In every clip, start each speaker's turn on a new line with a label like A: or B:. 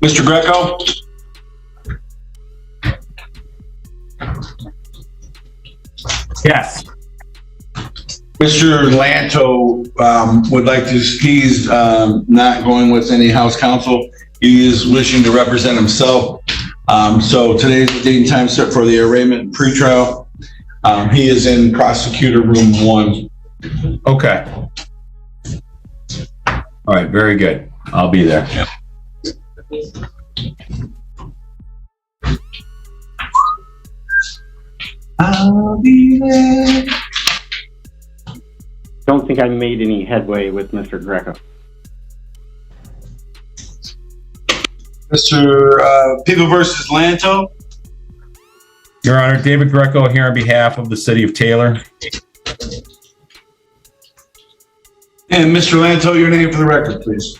A: Mr. Greco?
B: Yes.
A: Mr. Lanto would like to, he's not going with any House counsel. He is wishing to represent himself. So today's the date and time set for the arraignment and pretrial. He is in prosecutor room 1.
B: Okay. All right, very good. I'll be there.
A: Yep. I'll be there.
C: Don't think I made any headway with Mr. Greco.
A: Mr. People versus Lanto.
B: Your Honor, David Greco here on behalf of the City of Taylor.
A: And Mr. Lanto, your name for the record, please.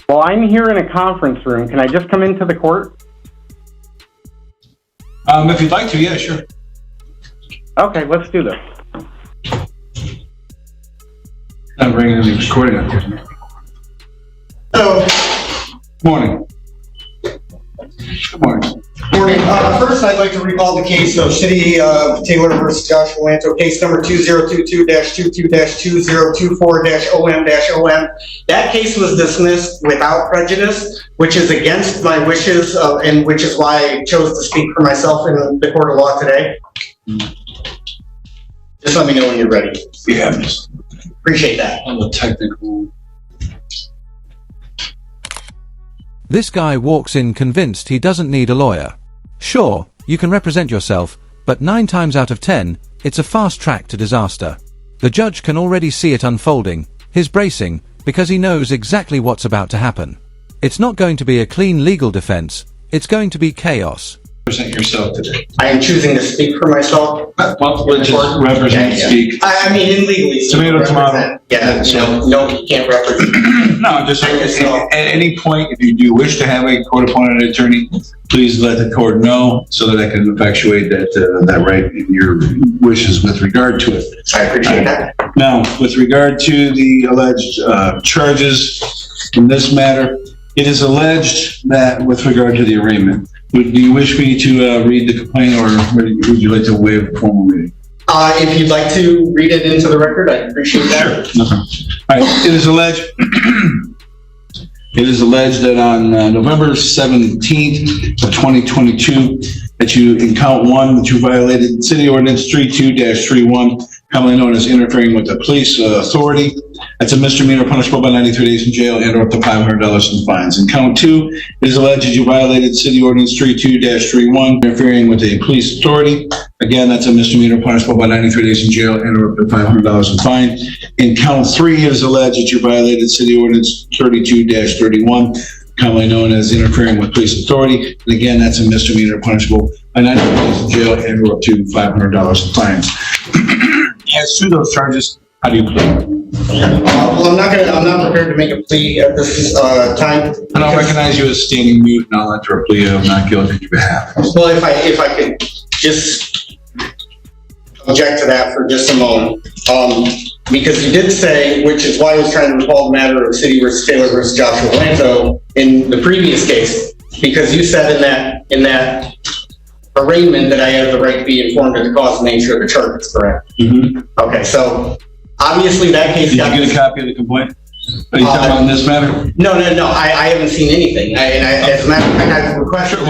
C: Well, I'm here in a conference room. Can I just come into the court?
A: If you'd like to, yeah, sure.
C: Okay, let's do this.
A: I'm bringing the recording up here.
D: Hello.
A: Morning. Good morning.
D: Morning. First, I'd like to recall the case of City of Taylor versus Joshua Lanto, case number 2022-22-2024-OM-OM. That case was dismissed without prejudice, which is against my wishes, and which is why I chose to speak for myself in the court of law today. Just let me know when you're ready.
A: Yeah, I'm just
D: Appreciate that.
A: on the technical.
E: This guy walks in convinced he doesn't need a lawyer. Sure, you can represent yourself, but 9 times out of 10, it's a fast track to disaster. The judge can already see it unfolding, he's bracing, because he knows exactly what's about to happen. It's not going to be a clean legal defense, it's going to be chaos.
A: Present yourself today.
D: I am choosing to speak for myself.
A: Well, just represent, speak.
D: I mean, in legally.
A: Tomato, tomato.
D: Yeah, no, you can't represent.
A: No, just at any point, if you do wish to have a court-appointed attorney, please let the court know so that I can effectuate that right in your wishes with regard to it.
D: I appreciate that.
A: Now, with regard to the alleged charges in this matter, it is alleged that with regard to the arraignment, do you wish me to read the complaint, or would you like to waive a formal reading?
D: If you'd like to read it into the record, I'd appreciate that.
A: Sure. Okay. All right. It is alleged. It is alleged that on November 17th of 2022, that you, in count 1, that you violated City Ordinance 32-31, commonly known as interfering with the police authority. That's a misdemeanor punishable by 93 days in jail and or up to $500 in fines. In count 2, it is alleged that you violated City Ordinance 32-31, interfering with a police authority. Again, that's a misdemeanor punishable by 93 days in jail and or up to $500 in fine. In count 3, it is alleged that you violated City Ordinance 32-31, commonly known as interfering with police authority. And again, that's a misdemeanor punishable by 93 days in jail and or up to $500 in fines. As to those charges, how do you plead?
D: Well, I'm not prepared to make a plea at this time.
A: And I'll recognize you as standing mute, and I'll enter a plea of not guilty on your behalf.
D: Well, if I could just object to that for just a moment, because you did say, which is why I was trying to recall the matter of City versus Taylor versus Joshua Lanto in the previous case, because you said in that arraignment that I have the right to be informed of the cause and nature of the charges, correct?
A: Mm-hmm.
D: Okay, so obviously that case
A: Did you get a copy of the complaint? Are you talking about in this matter?
D: No, I haven't seen anything. As a matter of fact, I've requested.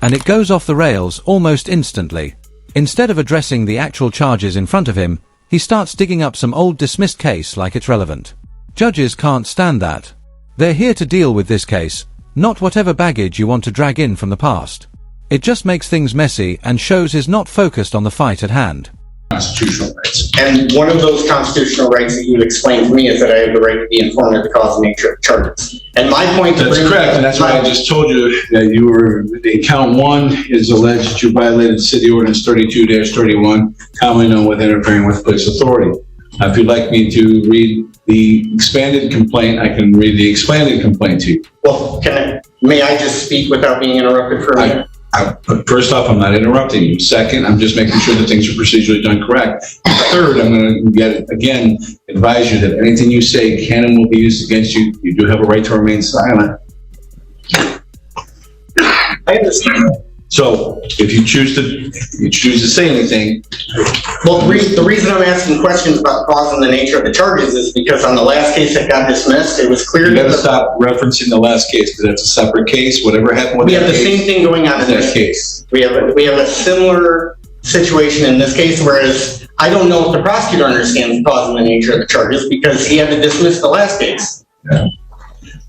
E: And it goes off the rails almost instantly. Instead of addressing the actual charges in front of him, he starts digging up some old dismissed case like it's relevant. Judges can't stand that. They're here to deal with this case, not whatever baggage you want to drag in from the past. It just makes things messy and shows he's not focused on the fight at hand.
A: Constitutional rights.
D: And one of those constitutional rights that you explained to me is that I have the right to be informed of the cause and nature of the charges. And my point
A: That's correct, and that's why I just told you that you were, in count 1 is alleged that you violated City Ordinance 32-31, commonly known with interfering with police authority. If you'd like me to read the expanded complaint, I can read the expanded complaint to you.
D: Well, may I just speak without being interrupted for a minute?
A: First off, I'm not interrupting you. Second, I'm just making sure that things are procedurally done correct. Third, I'm going to advise you that anything you say can and will be used against you. You do have a right to remain silent.
D: I understand.
A: So if you choose to say anything,
D: Well, the reason I'm asking questions about the cause and the nature of the charges is because on the last case that got dismissed, it was clear
A: you
D: that
A: gotta stop referencing the last case, because that's a separate case. Whatever happened with
D: we
A: that
D: have the
A: case,
D: same thing going on in this case. We have a similar situation in this case, whereas I don't know if the prosecutor understands the cause and the nature of the charges because he had to dismiss the last case.
A: Yeah.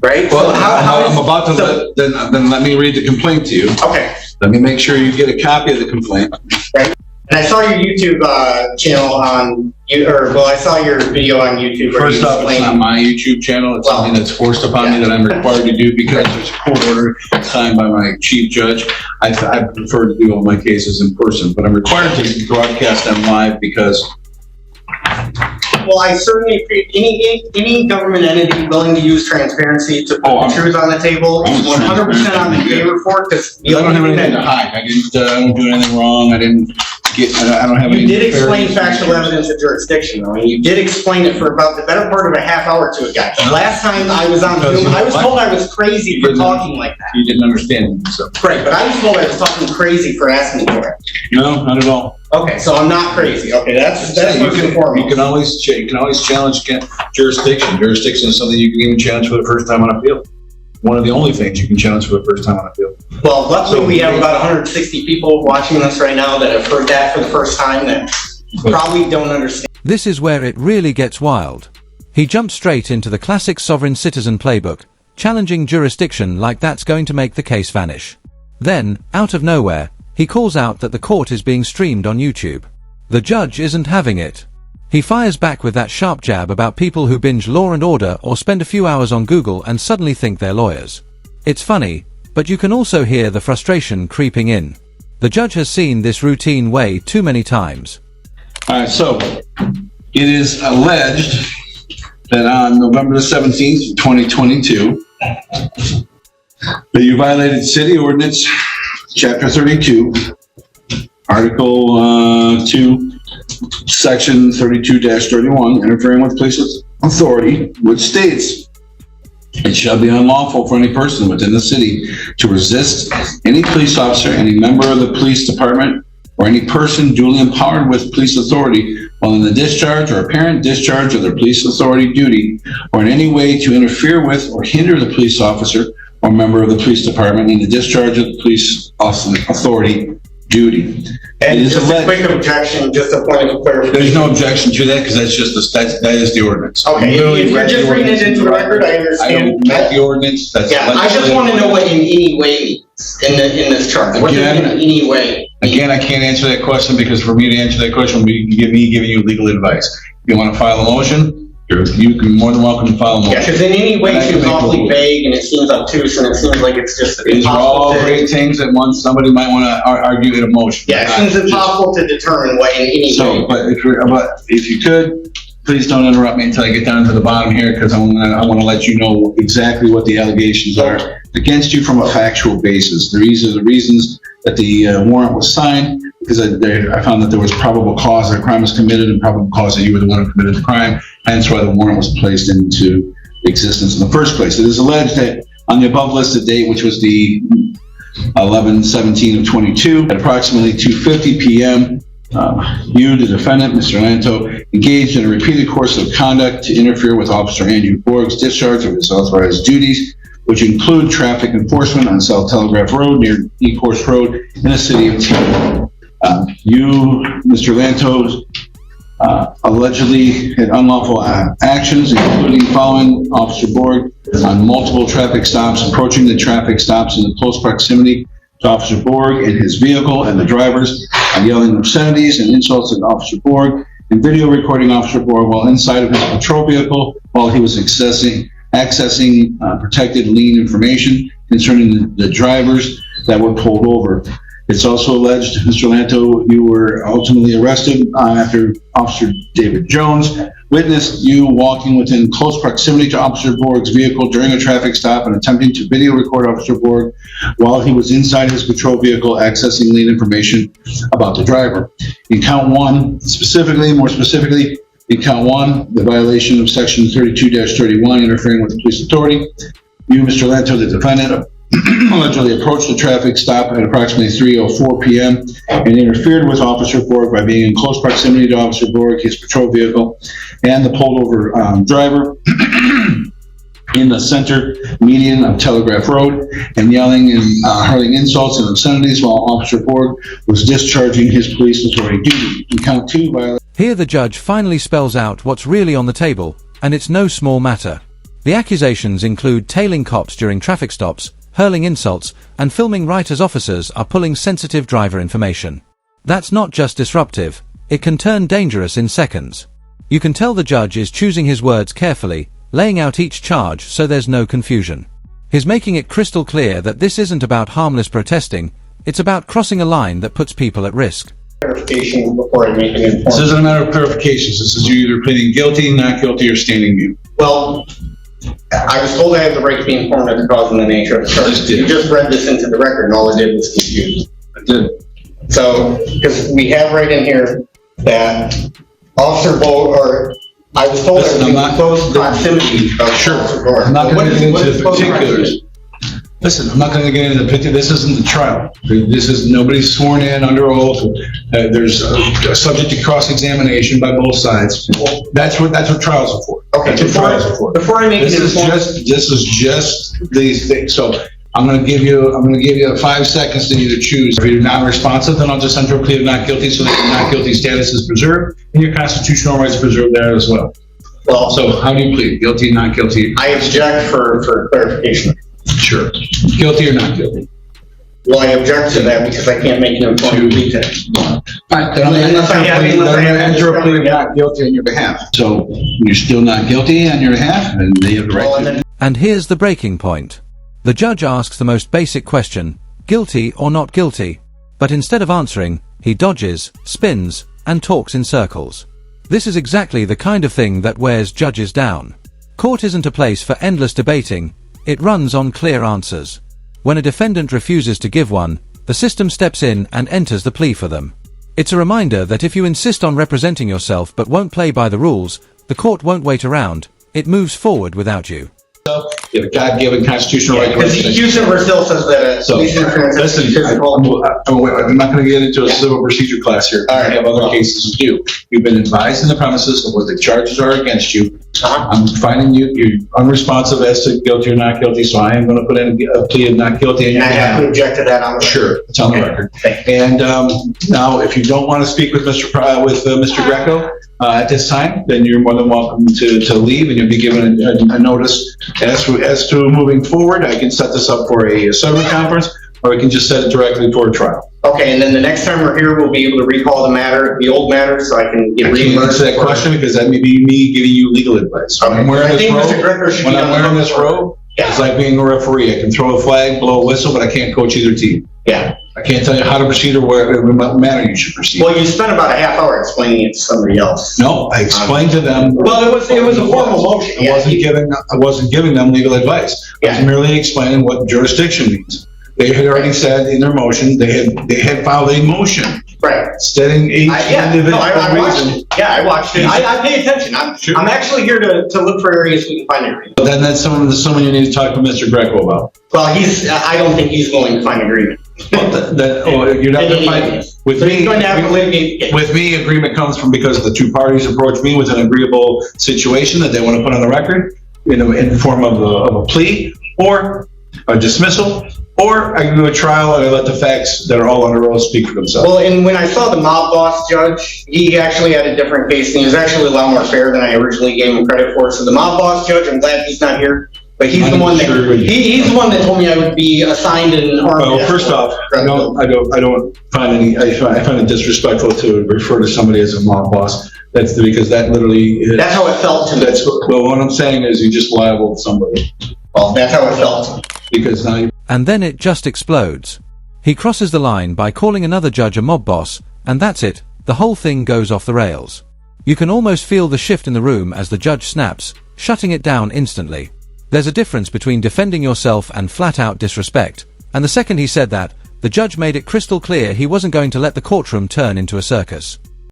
D: Right?
A: Well,
D: So how
A: I'm about to then let me read the complaint to you.
D: Okay.
A: Let me make sure you get a copy of the complaint.
D: Right. And I saw your YouTube channel on, I saw your video on YouTube. Where
A: First
D: you
A: off, it's not
D: explained-
A: my YouTube channel. It's
D: Well,
A: something that's forced upon me
D: yeah.
A: that I'm required to do because there's a court order signed by my chief judge. I prefer to do all my cases in person, but I'm required to broadcast them live because
D: Well, I certainly appreciate any government entity willing to use transparency to put the truth on the table.
A: I'm
D: 100% I'm in favor for it because
A: I don't have anything to hide. I don't do anything wrong. I don't have any.
D: You did explain factual evidence of jurisdiction, though, and you did explain it for about the better part of a half hour to a guy. Last time I was on Zoom, I was told I was crazy for talking like that.
A: You didn't understand me, so.
D: Right, but I was told I was talking crazy for asking for it.
A: No, not at all.
D: Okay, so I'm not crazy. Okay, that's
A: You
D: first and
A: can
D: foremost.
A: always challenge jurisdiction. Jurisdiction is something you can even challenge for the first time on appeal. One of the only things you can challenge for the first time on appeal.
D: Well, luckily we have about 160 people watching this right now that have heard that for the first time that probably don't understand.
E: This is where it really gets wild. He jumps straight into the classic sovereign citizen playbook, challenging jurisdiction like that's going to make the case vanish. Then, out of nowhere, he calls out that the court is being streamed on YouTube. The judge isn't having it. He fires back with that sharp jab about people who binge Law and Order or spend a few hours on Google and suddenly think they're lawyers. It's funny, but you can also hear the frustration creeping in. The judge has seen this routine way too many times.
A: All right, so it is alleged that on November the 17th, 2022, that you violated City Ordinance, Chapter 32, Article 2, Section 32-31, interfering with police authority, which states, it shall be unlawful for any person within the city to resist any police officer, any member of the police department, or any person duly empowered with police authority while in the discharge or apparent discharge of their police authority duty, or in any way to interfere with or hinder the police officer or member of the police department in the discharge of the police authority duty.
D: And
A: It is
D: just a
A: alleged-
D: quick objection, just a point of clarification.
A: There's no objection to that because that's just that is the ordinance.
D: Okay,
A: Literally
D: if you're
A: read the
D: just reading it
A: ordinance
D: into the record, I
A: I
D: understand.
A: don't read the ordinance. That's
D: Yeah, I just want to know what in any way means in this charge. What does
A: Again-
D: in any way mean?
A: Again, I can't answer that question because for me to answer that question would be me giving you legal advice. If you want to file a motion, you can more than welcome to file a
D: Yeah,
A: motion.
D: because in any way
A: And I can
D: seems
A: make
D: awfully
A: rules.
D: vague and it seems obtuse and it seems like it's just
A: These are all
D: impossible to.
A: great things that somebody might want to argue in a motion.
D: Yeah, it seems impossible to determine what in any
A: So,
D: way.
A: but if you could, please don't interrupt me until I get down to the bottom here, because I want to let you know exactly what the allegations are against you from a factual basis. These are the reasons that the warrant was signed, because I found that there was probable cause that a crime was committed and probable cause that you were the one who committed the crime, hence why the warrant was placed into existence in the first place. It is alleged that on the above listed date, which was the 11/17 of 22, at approximately 2:50 p.m., you, the defendant, Mr. Lanto, engaged in a repeated course of conduct to interfere with Officer Andrew Borg's discharge of his authorized duties, which include traffic enforcement on South Telegraph Road near Ecorse Road in the city of Taylor. You, Mr. Lanto, allegedly had unlawful actions, including following Officer Borg on multiple traffic stops, approaching the traffic stops in the close proximity to Officer Borg and his vehicle and the drivers, yelling obscenities and insults at Officer Borg, and video recording Officer Borg while inside of his patrol vehicle while he was accessing protected lien information concerning the drivers that were pulled over. It's also alleged, Mr. Lanto, you were ultimately arrested after Officer David Jones witnessed you walking within close proximity to Officer Borg's vehicle during a traffic stop and attempting to video record Officer Borg while he was inside his patrol vehicle accessing lien information about the driver. In count one, more specifically, in count one, the violation of section 32-31, interfering with the police authority, you, Mr. Lanto, the defendant, allegedly approached the traffic stop at approximately 3:04 p.m. and interfered with Officer Borg by being in close proximity to Officer Borg, his patrol vehicle, and the pulled over driver in the center median of Telegraph Road, and yelling and hurling insults and obscenities while Officer Borg was discharging his police authority duty. In count 2, violation.
E: Here the judge finally spells out what's really on the table, and it's no small matter. The accusations include tailing cops during traffic stops, hurling insults, and filming right as officers are pulling sensitive driver information. That's not just disruptive, it can turn dangerous in seconds. You can tell the judge is choosing his words carefully, laying out each charge so there's no confusion. He's making it crystal clear that this isn't about harmless protesting, it's about crossing a line that puts people at risk.
D: Clarification before I make an
A: This
D: informed.
A: isn't a matter of clarifications. This is you either pleading guilty, not guilty, or standing mute.
D: Well, I was told I have the right to be informed of the cause and the nature of the charge.
A: Just did.
D: You just read this into the record, and all it did was confuse.
A: I did.
D: So, because we have right in here that Officer Bo, or I was told
A: Listen,
D: there was
A: I'm not-
D: close proximity of
A: Sure.
D: Officer Bo.
A: I'm not going to get
D: What
A: into
D: is
A: the
D: close
A: particulars.
D: proximity?
A: Listen, I'm not going to get into the particulars. This isn't the trial. This is, nobody's sworn in under oath. There's subject to cross-examination by both sides. That's what trials are for.
D: Okay,
A: That's what trials are for.
D: before I make
A: This
D: an
A: is just these things. So I'm going to give you 5 seconds to either choose. If you're not responsive, then I'll just enter a plea of not guilty so that your not guilty status is preserved and your constitutional rights preserved there as well.
D: Well,
A: So how do you plead? Guilty, not guilty?
D: I object for clarification.
A: Sure. Guilty or not guilty?
D: Well, I object to that because I can't make an informed plea today.
A: Fine, then I'm going to enter a plea of not guilty on your behalf. So you're still not guilty on your behalf, and they have the
D: Well,
A: right
D: and
A: to.
D: then
E: And here's the breaking point. The judge asks the most basic question, guilty or not guilty, but instead of answering, he dodges, spins, and talks in circles. This is exactly the kind of thing that wears judges down. Court isn't a place for endless debating, it runs on clear answers. When a defendant refuses to give one, the system steps in and enters the plea for them. It's a reminder that if you insist on representing yourself but won't play by the rules, the court won't wait around, it moves forward without you.
A: You have a God-given constitutional right to
D: because Houston Brazil says that a
A: So,
D: police interference is
A: listen,
D: physical.
A: I'm not going to get into a civil procedure class here.
D: All right.
A: I have other cases to do. You've been advised in the premises of what the charges are against you.
D: Uh-huh.
A: I'm finding you're unresponsive as to guilty or not guilty, so I am going to put in a plea of not guilty.
D: And I have to object to that on the record.
A: Sure, it's on the
D: Okay.
A: record.
D: Thank you.
A: And now, if you don't want to speak with Mr. Greco at this time, then you're more than welcome to leave, and you'll be given a notice as to moving forward. I can set this up for a settlement conference, or we can just set it directly for a trial.
D: Okay, and then the next time we're here, we'll be able to recall the old matter, so I can get
A: I can't
D: reimbursed.
A: answer that
D: for-
A: question because that may be me giving you legal advice. When
D: Okay.
A: I'm wearing
D: I
A: this
D: think Mr.
A: robe,
D: Greco should
A: when
D: be
A: I'm
D: on the
A: wearing
D: hook
A: this
D: for-
A: robe,
D: Yeah.
A: it's like being a referee. I can throw a flag, blow a whistle, but I can't coach either team.
D: Yeah.
A: I can't tell you how to proceed or what manner you should proceed.
D: Well, you spent about a half hour explaining it to somebody else.
A: No, I explained to them.
D: Well, it was a formal motion.
A: I wasn't giving them legal advice. I was
D: Yeah.
A: merely explaining what jurisdiction means. They had already said in their motion, they had filed a motion
D: Right.
A: stating each
D: I
A: individual
D: watched
A: reason.
D: it. Yeah, I watched it. I pay attention.
A: Sure.
D: I'm actually here to look for areas we can find agreement.
A: But then that's someone you need to talk to Mr. Greco about.
D: Well, I don't think he's going to find agreement.
A: You're not going to find, with
D: So he's
A: me,
D: going to have to litigate.
A: with me, agreement comes from because the two parties approached me with an agreeable situation that they want to put on the record, in the form of a plea, or a dismissal, or I can do a trial and I let the facts that are all under oath speak for themselves.
D: Well, and when I saw the mob boss judge, he actually had a different case, and he was actually a lot more fair than I originally gave him credit for. So the mob boss judge, I'm glad he's not here, but he's the one that he's the one that told me I would be assigned an armed.
A: Well, first off, I don't find I find it disrespectful to refer to somebody as a mob boss. That's because that literally is,
D: That's how it felt to me.
A: well, what I'm saying is you just libeled somebody
D: Well, that's how it felt to me.
A: because now you.
E: And then it just explodes. He crosses the line by calling another judge a mob boss, and that's it, the whole thing goes off the rails. You can almost feel the shift in the room as the judge snaps, shutting it down instantly. There's a difference between defending yourself and flat-out disrespect, and the second he said that, the judge made it crystal clear he wasn't going to let the courtroom turn into a circus.